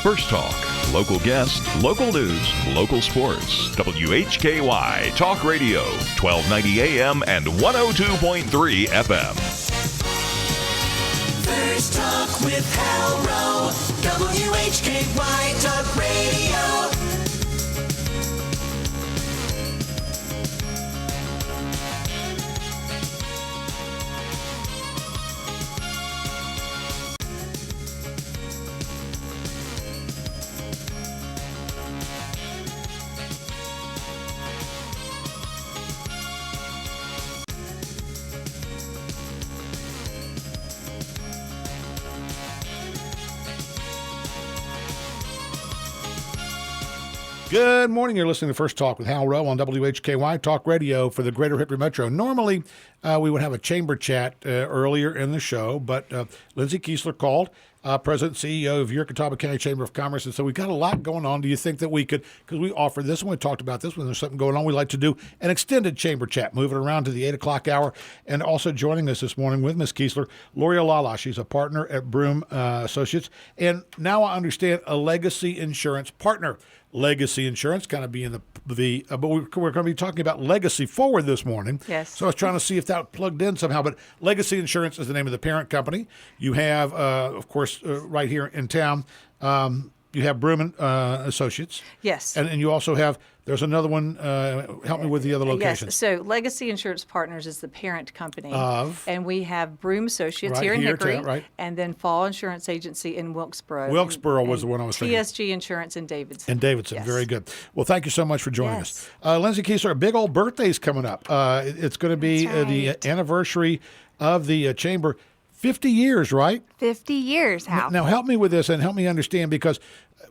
First Talk. Local guests, local news, local sports. WHKY Talk Radio, 1290 AM and 102.3 FM. First Talk with Hal Rowe, WHKY Talk Radio. Good morning. You're listening to First Talk with Hal Rowe on WHKY Talk Radio for the Greater Hickory Metro. Normally, we would have a chamber chat earlier in the show, but Lindsay Keisler called, President and CEO of your Catawba County Chamber of Commerce, and so we've got a lot going on. Do you think that we could, because we offered this one, we talked about this when there's something going on, we'd like to do an extended chamber chat, moving around to the 8 o'clock hour, and also joining us this morning with Ms. Keisler, Lori Alala. She's a partner at Broome Associates, and now I understand a legacy insurance partner. Legacy insurance kind of being but we're going to be talking about legacy forward this morning. Yes. So I was trying to see if that plugged in somehow. But Legacy Insurance is the name of the parent company. You have, of course, right here in town, you have Broome Associates. Yes. And you also have, there's another one, help me with the other locations. Yes, so Legacy Insurance Partners is the parent company. Of? And we have Broome Associates Right here in here, Hickory. right. And then Fall Insurance Agency in Wilkesboro. Wilkesboro was the one I was thinking. TSG Insurance in Davidson. In Davidson, Yes. very good. Well, thank you so much for joining Yes. us. Lindsay Keisler, a big old birthday's coming up. It's going to be That's the right. anniversary of the chamber. 50 years, right? 50 years, Hal. Now, help me with this and help me understand, because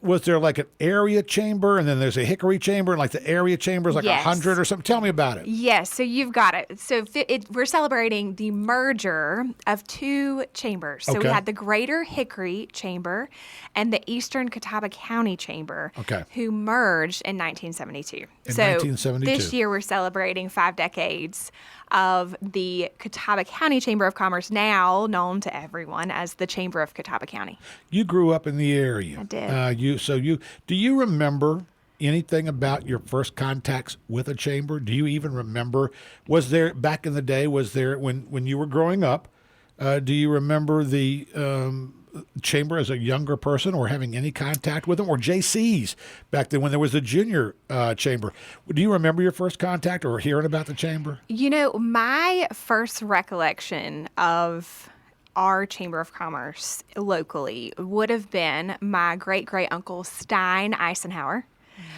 was there like an area chamber and then there's a Hickory chamber, and like the area chamber is like Yes. 100 or something? Tell me about it. Yes, so you've got it. So we're celebrating the merger of two chambers. So Okay. we had the Greater Hickory Chamber and the Eastern Catawba County Chamber, Okay. who merged in 1972. In so 1972. This year we're celebrating 5 decades of the Catawba County Chamber of Commerce, now known to everyone as the Chamber of Catawba County. You grew up in the area. I did. Do you remember anything about your first contacts with a chamber? Do you even remember, was there back in the day, when you were growing up, do you remember the chamber as a younger person or having any contact with them, or JCs back then when there was a junior chamber? Do you remember your first contact or hearing about the chamber? You know, my first recollection of our Chamber of Commerce locally would have been my great-great-uncle Stein Eisenhower.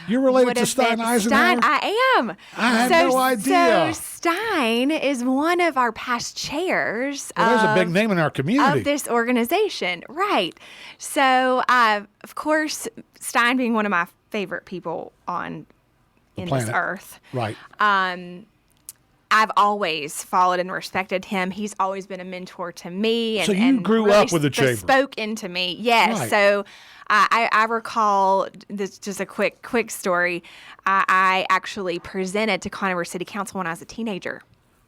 You're related Would to have Stein been- Eisenhower? Stein, I am. I had no idea. So Stein is one of our past chairs Well, there's a big name in our community. of this organization. Right. So, of course, Stein being one of my favorite people in this planet. earth. Right. I've always followed and respected him. He's always been a mentor to me. And, So you and grew really up with the chamber. Spoke into me. Yes. Right. So I recall this, just a quick story. I actually presented to Conover City Council when I was a teenager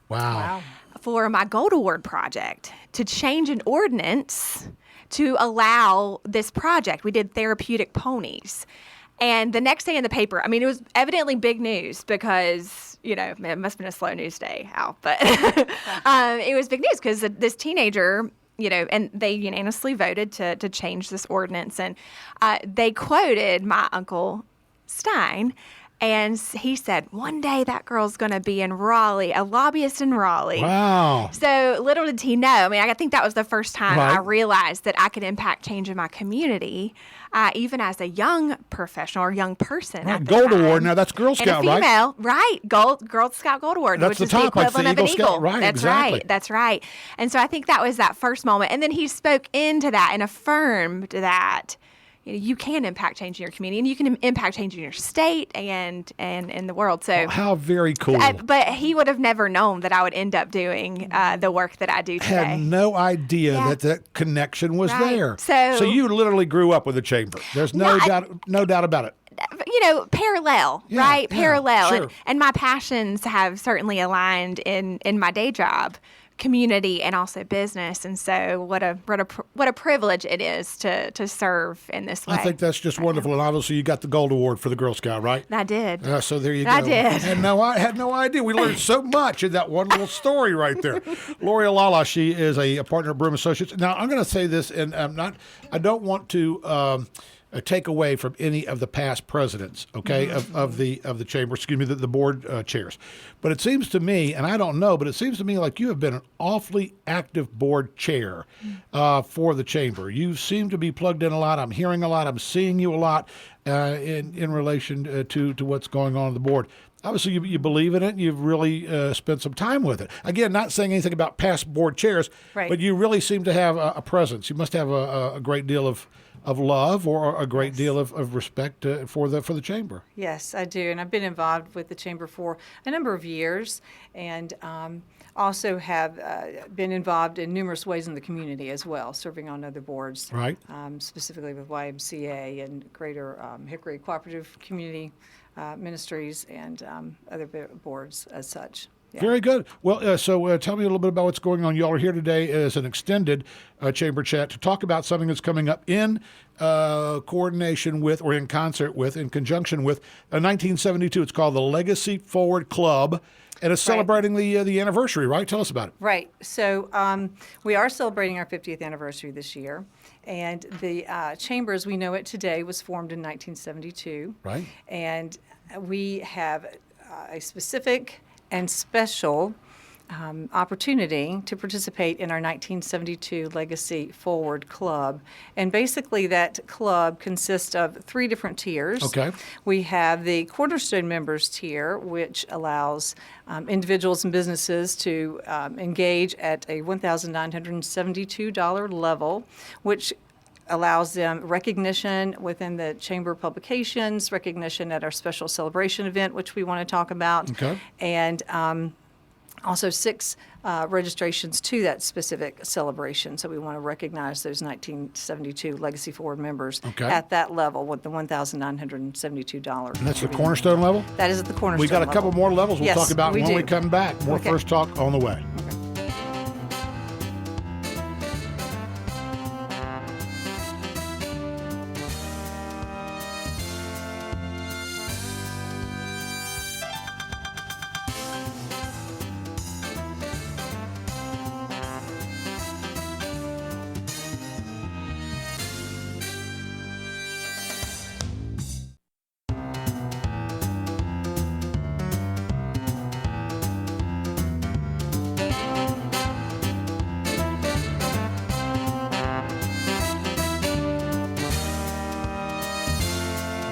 Wow. for my Gold Award project to change an ordinance to allow this project. We did therapeutic ponies. And the next day in the paper, I mean, it was evidently big news because, you know, it must have been a slow news day, Al, but it was big news because this teenager, you know, and they unanimously voted to change this ordinance. And they quoted my Uncle Stein, and he said, one day that girl's going to be in Raleigh, a lobbyist in Raleigh. Wow. So little did he know. I mean, I think that was the first time Right. I realized that I could impact change in my community, even as a young professional or young person. Right, At the Gold time. Award. Now, that's Girl And Scout, a right? female, right? Girl Scout Gold Award, That's which the is top, the like the equivalent of an Eagle Scout, eagle. right, That's exactly. right. That's right. And so I think that was that first moment. And then he spoke into that and affirmed that, you know, you can impact change in your community, and you can impact change in your state and in the world. So, How very cool. but he would have never known that I would end up doing the work that I do today. Had no idea Yeah. that connection was Right. there. So you literally grew up with the chamber. There's no doubt about it. You know, parallel, Yeah, right? yeah, Parallel. sure. And my passions have certainly aligned in my day job community and also business. And so what a privilege it is to serve in this way. I think that's just wonderful. And obviously you got the gold award for the Girl Scout, right? I did. So there you go. I did. I had no idea. We learned so much in that one little story right there. Lori Alala, she is a partner at Broome Associates. Now I'm going to say this, and I don't want to take away from any of the past presidents, okay, of the chamber, excuse me, the board chairs. But it seems to me, and I don't know, but it seems to me like you have been an awfully active board chair for the chamber. You seem to be plugged in a lot. I'm hearing a lot. I'm seeing you a lot in relation to what's going on the board. Obviously, you believe in it. You've really spent some time with it. Again, not saying anything about past board chairs, Right. but you really seem to have a presence. You must have a great deal of love or a great deal of respect for the chamber. Yes, I do. And I've been involved with the chamber for a number of years, and also have been involved in numerous ways in the community as well, serving on other boards. Right. Specifically with YMCA and Greater Hickory Cooperative Community Ministries and other boards as such. Yeah. Very good. Well, so tell me a little bit about what's going on. Y'all are here today as an extended chamber chat to talk about something that's coming up in coordination with, or in concert with, in conjunction with 1972. It's called the Legacy Forward Club, and it's celebrating the anniversary, right? Tell us about it. Right. So we are celebrating our 50th anniversary this year. And the chamber, as we know it today, was formed in 1972. Right. And we have a specific and special opportunity to participate in our 1972 Legacy Forward Club. And basically that club consists of 3 different tiers. Okay. We have the Cornerstone Members tier, which allows individuals and businesses to engage at a $1,972 level, which allows them recognition within the chamber publications, recognition at our special celebration event, which we want to talk about, Okay. and also 6 registrations to that specific celebration. So we want to recognize those 1972 Legacy Forward members Okay. at that level with the $1,972. And that's the Cornerstone level? That is at the Cornerstone We got a couple level. more levels we'll Yes, talk about we when do. we come back. More Okay. First Talk on the way.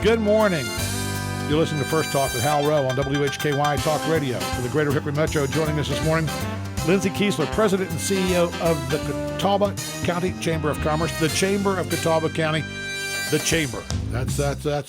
Good morning. You're listening to First Talk with Hal Rowe on WHKY Talk Radio. For the Greater Hickory Metro, joining us this morning, Lindsay Keisler, President and CEO of the Catawba County Chamber of Commerce, the Chamber of Catawba County, the Chamber. That's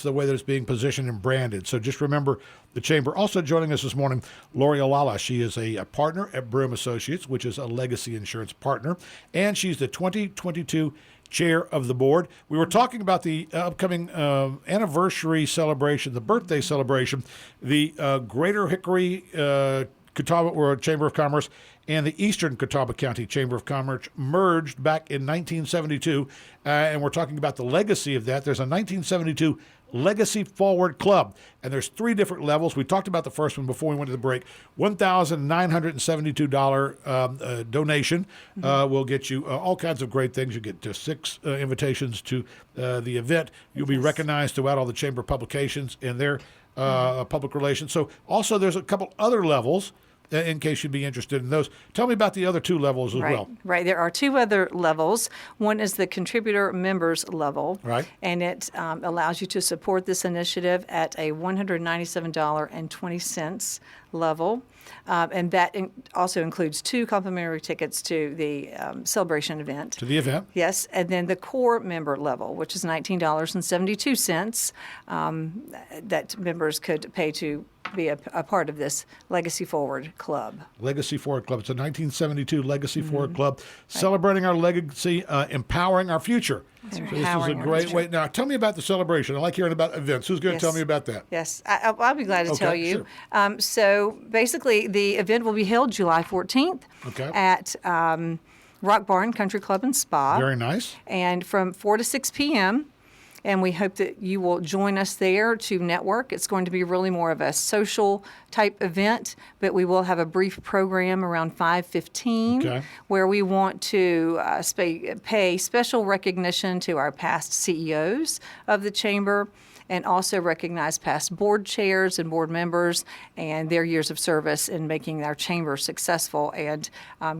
the way that it's being positioned and branded. So just remember the Chamber. Also joining us this morning, Lori Alala. She is a partner at Broome Associates, which is a legacy insurance partner, and she's the 2022 chair of the board. We were talking about the upcoming anniversary celebration, the birthday celebration, the Greater Hickory Catawba or Chamber of Commerce and the Eastern Catawba County Chamber of Commerce merged back in 1972, and we're talking about the legacy of that. There's a 1972 Legacy Forward Club, and there's 3 different levels. We talked about the first one before we went to the break. $1,972 donation will get you all kinds of great things. You get 6 invitations to the event. You'll be recognized throughout all the chamber publications and their public relations. So also there's a couple other levels in case you'd be interested in those. Tell me about the other 2 levels as well. Right. There are 2 other levels. One is the contributor members level. Right. And it allows you to support this initiative at a $197.20 level. And that also includes 2 complimentary tickets to the celebration event. To the event. Yes, and then the core member level, which is $19.72, that members could pay to be a part of this Legacy Forward Club. Legacy Forward Club. It's a 1972 Legacy Forward Club, celebrating our legacy, empowering our future. So this is a Empowering our great future. way. Now, tell me about the celebration. I like hearing about events. Who's going to tell me about that? Yes, I'll be glad to Okay, tell you. sure. So basically, the event will be held July 14th Okay. at Rock Barn Country Club and Spa. Very nice. And from 4 to 6 p.m. And we hope that you will join us there to network. It's going to be really more of a social type event, but we will have a brief program around 5:15 Okay. where we want to pay special recognition to our past CEOs of the Chamber, and also recognize past board chairs and board members and their years of service in making our chamber successful and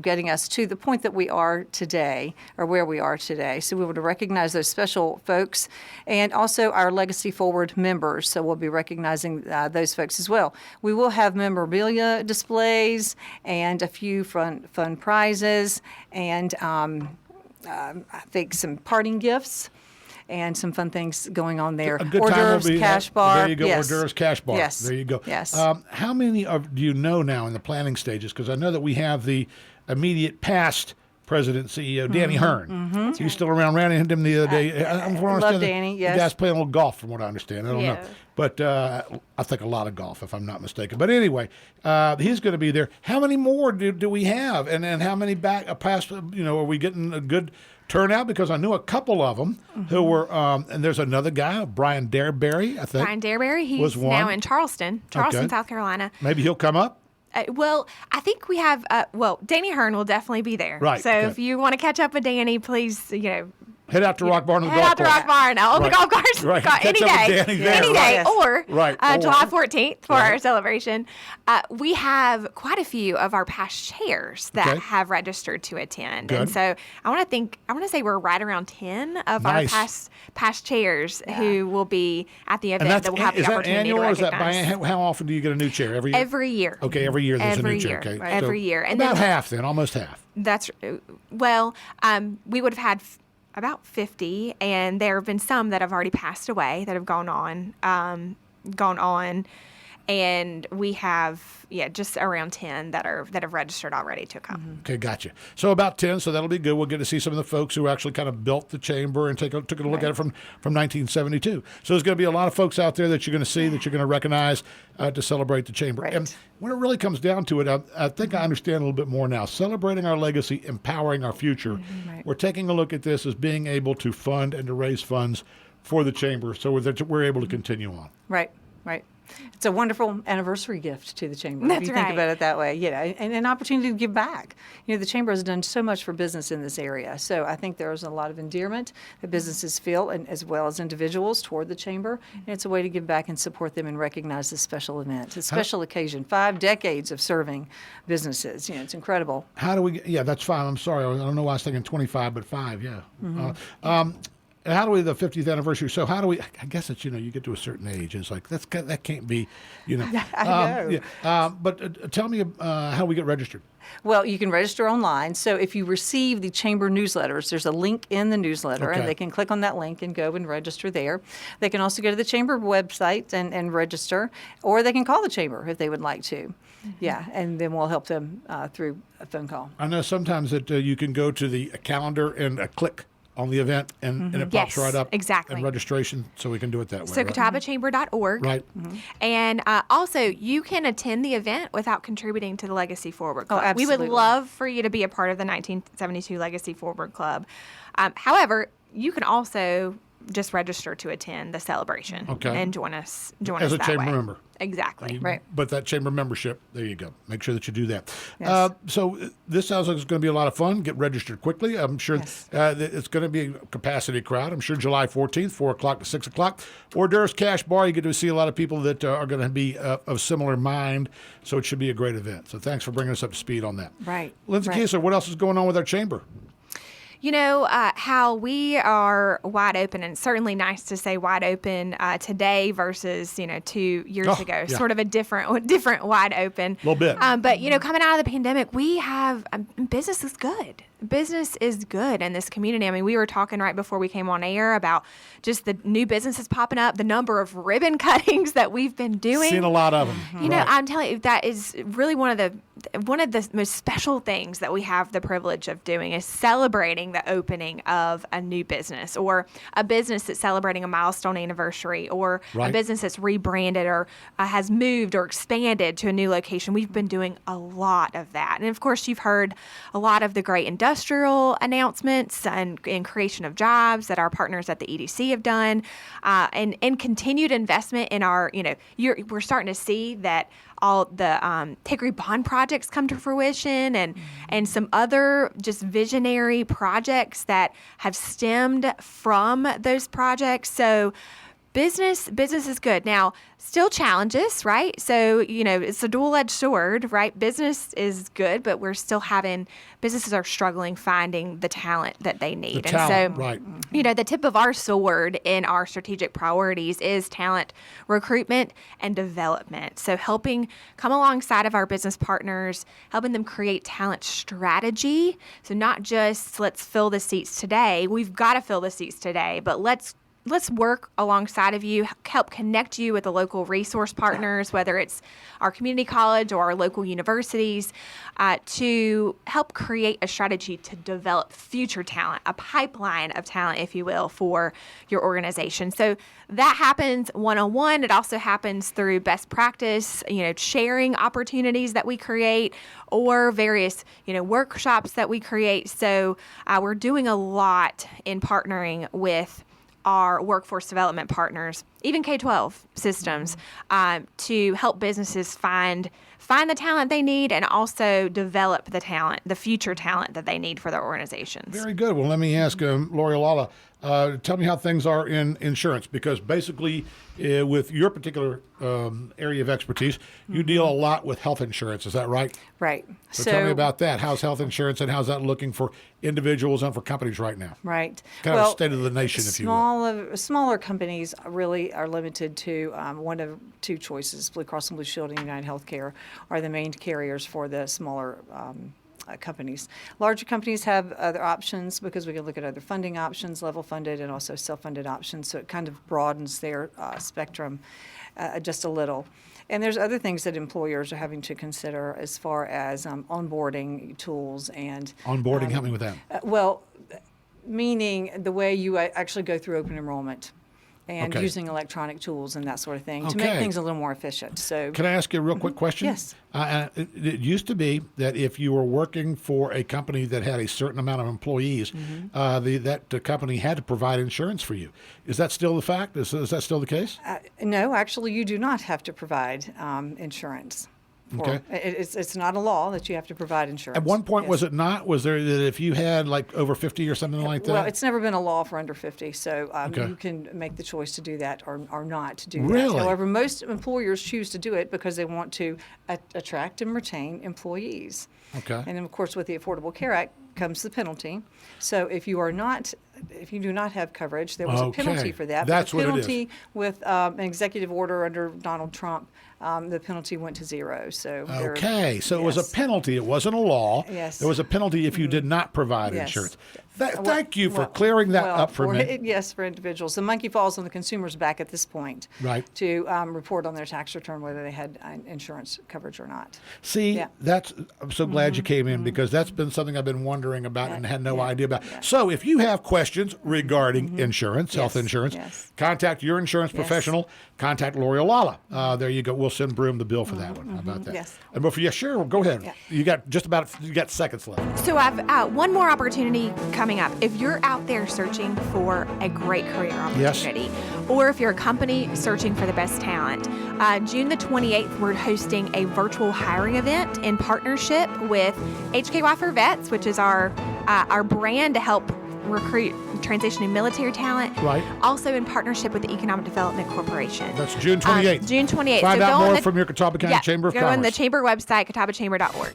getting us to the point that we are today, or where we are today. So we want to recognize those special folks and also our Legacy Forward members. So we'll be recognizing those folks as well. We will have memorabilia displays and a few fun prizes and I think some parting gifts. And some fun things going on there. A good hors time will d'oeuvres, be cash bar. There you go. Yes. Hors d'oeuvres, cash bar. Yes. There you go. Yes. How many do you know now in the planning stages? Because I know that we have the immediate past president CEO, Danny Hearn. He's still around. Ran into him the other day. I love Danny, yes. The guy's playing a little golf, from what I understand. I don't know. Yeah. But I think a lot of golf, if I'm not mistaken. But anyway, he's going to be there. How many more do we have? And how many past, are we getting a good turnout? Because I knew a couple of them who were, and there's another guy, Brian Dareberry, I think. Brian Dareberry, he's was one. now in Charleston, Okay. South Carolina. Maybe he'll come up. Well, I think we have, Danny Hearn will definitely be there. Right, So okay. if you want to catch up with Danny, please, Head out to Rock Barn and the head golf out to course. Rock Barn. I'll Right. the golf course. Right. Any Catch up with day. Danny there, Any right. day. Yes. Or Right. July Or- 14th for Right. our celebration. We have quite a few of our past chairs that Okay. have registered to attend. Good. And so I want to say we're right around 10 of Nice. our past chairs who will be at the And event that will have the is that opportunity annual to or is that recognize. how often do you get a new chair? Every year? Every year. Okay, every year there's Every a new chair. year. Okay. Right. Every year. And about then- half then, almost half. That's we would have had about 50, and there have been some that have already passed away that have gone on, and we have just around 10 that have registered already to come. Okay, gotcha. So about 10, so that'll be good. We'll get to see some of the folks who actually kind of built the chamber and took a look at it from 1972. So there's going to be a lot of folks out there that you're going to see, that you're going to recognize to celebrate the chamber. Right. And when it really comes down to it, I think I understand a little bit more now. Celebrating our legacy, empowering our future. Right. We're taking a look at this as being able to fund and to raise funds for the chamber so that we're able to continue on. Right. It's a wonderful anniversary gift to the Chamber, That's if you think right. about it that way. And an opportunity to give back. The Chamber has done so much for business in this area. So I think there's a lot of endearment that businesses feel, and as well as individuals, toward the Chamber. And it's a way to give back and support them and recognize this special event, a special occasion. 5 decades of serving businesses. It's incredible. How do we? Yeah, that's fine. I'm sorry. I don't know why I was thinking 25, but 5. Yeah. And how do we the 50th anniversary? So how do we? I guess it's you get to a certain age. It's like that can't be. I know. But tell me how we get registered. Well, you can register online. So if you receive the Chamber newsletters, there's a link in the newsletter, Okay. and they can click on that link and go and register there. They can also go to the Chamber website and register, or they can call the Chamber if they would like to. Yeah, and then we'll help them through a phone call. I know sometimes that you can go to the calendar and click on the event, and it pops Yes, right up. exactly. And registration, so we can do it that way. So right? CatawbaChamber.org. Right. And also, you can attend the event without contributing to the Legacy Forward Club. We would absolutely. love for you to be a part of the 1972 Legacy Forward Club. However, you can also just register to attend the celebration and join us As a that chamber way. member. Exactly. Right. But that chamber membership, there you go. Make sure that you do that. Yes. So this sounds like it's going to be a lot of fun. Get registered quickly. I'm sure Yes. It's going to be a capacity crowd. I'm sure July 14th, 4 o'clock to 6 o'clock. Hors d'oeuvres cash bar. You get to see a lot of people that are going to be of similar mind. So it should be a great event. So thanks for bringing us up to speed on that. Right. Lindsay Right. Keisler, what else is going on with our chamber? How we are wide open, and certainly nice to say wide open today versus 2 years ago. Yeah. Sort of a different wide open. Little bit. But coming out of the pandemic, we have business is good. business is good in this community. I mean, we were talking right before we came on air about just the new businesses popping up, the number of ribbon cuttings that we've been doing. Seen a lot of them. You know, I'm telling you, that is really one of the most special things that we have the privilege of doing is celebrating the opening of a new business, or a business that's celebrating a milestone anniversary, or a business that's rebranded or has moved or expanded to a new location. We've been doing a lot of that. And of course, you've heard a lot of the great industrial announcements and creation of jobs that our partners at the EDC have done, and continued investment in our, we're starting to see that all the Hickory Bond projects come to fruition, and some other just visionary projects that have stemmed from those projects. So business is good. Now, still challenges, right? So, it's a dual-edged sword, right? Business is good, but businesses are struggling finding the talent that they need. The tip of our sword in our strategic priorities is talent recruitment and development. So come alongside of our business partners, helping them create talent strategy. So not just let's fill the seats today. We've got to fill the seats today, but let's work alongside of you, help connect you with the local resource partners, whether it's our community college or our local universities, to help create a strategy to develop future talent, a pipeline of talent, if you will, for your organization. So that happens one-on-one. It also happens through best practice, sharing opportunities that we create, or various, workshops that we create. So we're doing a lot in partnering with our workforce development partners, even K-12 systems, to help businesses find the talent they need and also develop the future talent that they need for their organizations. Very good. Well, let me ask Lori Alala, tell me how things are in insurance, because basically with your particular area of expertise, you deal a lot with health insurance. Is that right? Right. So tell me about that. How's health insurance, and how's that looking for individuals and for companies right now? Right. Kind of state of the nation, if you will. Smaller companies really are limited to one of two choices. Blue Cross and Blue Shield and United Healthcare are the main carriers for the smaller companies. Larger companies have other options, because we can look at other funding options, level funded and also self-funded options. So it kind of broadens their spectrum just a little. And there's other things that employers are having to consider as far as onboarding tools and onboarding. Help me with that. Well, meaning the way you actually go through open enrollment. And using electronic tools and that sort of thing to make things a little more efficient. So, can I ask you a real quick question? Yes. It used to be that if you were working for a company that had a certain amount of employees, that company had to provide insurance for you. Is that still the fact? Is that still the case? No, actually, you do not have to provide insurance. It's not a law that you have to provide insurance. At one point, was it not? Was there that if you had like over 50 or something like that? Well, it's never been a law for under 50, so you can make the choice to do that or not to do that. Really? However, most employers choose to do it because they want to attract and retain employees. Okay. And then, of course, with the Affordable Care Act comes the penalty. So if you do not have coverage, there was a penalty for that. That's what it is. The penalty with an executive order under Donald Trump, the penalty went to zero. So it was a penalty. It wasn't a law. Yes. There was a penalty if you did not provide insurance. Thank you for clearing that up for me. Yes, for individuals. The monkey falls on the consumer's back at this point. Right. To report on their tax return whether they had insurance coverage or not. See, I'm so glad you came in, because that's been something I've been wondering about and had no idea about. Yeah. So if you have questions regarding insurance, health insurance, contact your insurance professional. Contact Lori Alala. There you go. We'll send Broome the bill for that one. How about that? Yes. And sure. Go ahead. Yeah. You got seconds left. So I've one more opportunity coming up. If you're out there searching for a great career opportunity, or if you're a company searching for the best talent, June the 28th, we're hosting a virtual hiring event in partnership with WHKY for Vets, which is our brand to help recruit transitioning military talent. Right. Also in partnership with the Economic Development Corporation. That's June 28th. June 28th. Find out more from your Catawba County Chamber of Commerce. Go on the chamber website, catawbachamber.org.